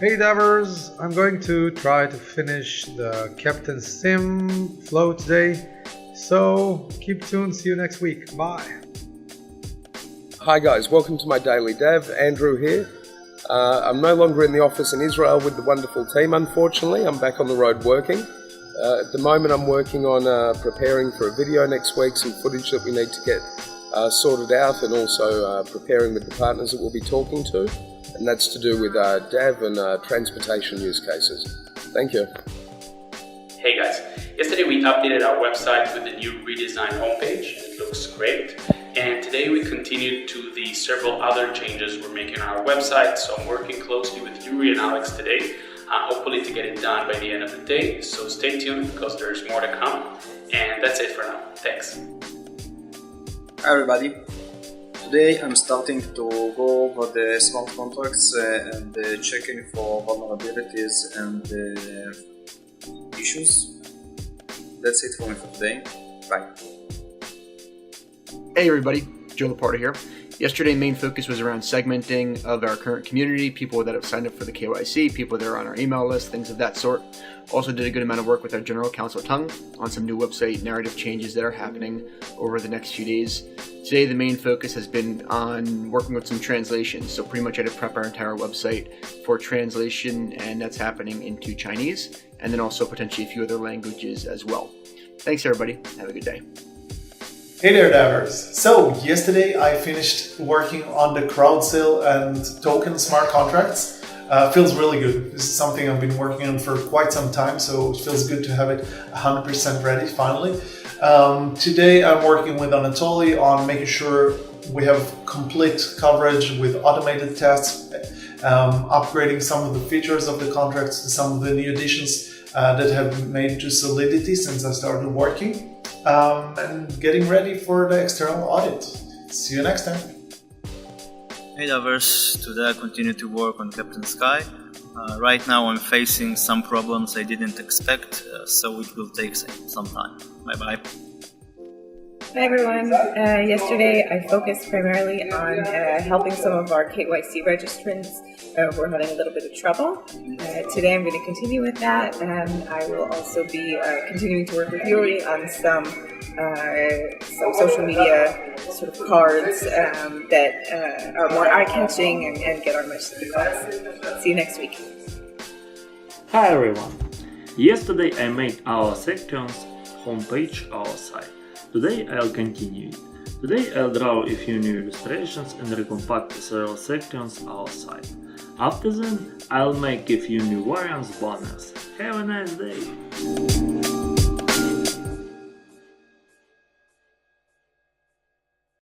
Hey Davers, I'm going to try to finish the Captain Sim flow today, so keep tuned, see you next week, bye. Hi guys, welcome to my DailyDAV, Andrew here. I'm no longer in the office in Israel with the wonderful team, unfortunately. I'm back on the road working. At the moment I'm working on preparing for a video next week, some footage that we need to get sorted out, and also preparing with the partners that we'll be talking to. And that's to do with DAV and transportation use cases. Thank you. Hey guys, yesterday we updated our website with the new redesigned homepage. It looks great. And today we continued to the several other changes we're making on our website. So I'm working closely with Yuri and Alex today, hopefully to get it done by the end of the day. So stay tuned because there's more to come. And that's it for now. Thanks. Hi everybody. Today I'm starting to go over the smart contracts and checking for vulnerabilities and issues. That's it for me for today. Bye. Hey everybody, Joe Laporta here. Yesterday main focus was around segmenting of our current community, people that have signed up for the KYC, people that are on our email list, things of that sort. Also did a good amount of work with our general counsel Tung on some new website narrative changes that are happening over the next few days. Today the main focus has been on working with some translations, so pretty much I had to prep our entire website for translation, and that's happening into Chinese, and then also potentially a few other languages as well. Thanks everybody, have a good day. Hey there, Davers. So, yesterday I finished working on the crowd sale and token smart contracts. Feels really good. This is something I've been working on for quite some time, so it feels good to have it 100% ready finally. Today I'm working with Anatoly on making sure we have complete coverage with automated tests, upgrading some of the features of the contracts to some of the new additions that have been made to Solidity since I started working. And getting ready for the external audit. See you next time. Hey Davers, today I continue to work on Captain Sky. Right now I'm facing some problems I didn't expect, so it will take some time. Bye bye. Hi everyone. Yesterday I focused primarily on helping some of our KYC registrants who are having a little bit of trouble. Today I'm going to continue with that, and I will also be continuing to work with Yuri on some social media sort of cards that are more eye-catching and get our message across. See you next week. Hi everyone. Yesterday I made our sections homepage our site. Today I'll continue it. Today I'll draw a few new illustrations and recompact several sections our site. After then, I'll make a few new variants bonus. Have a nice day!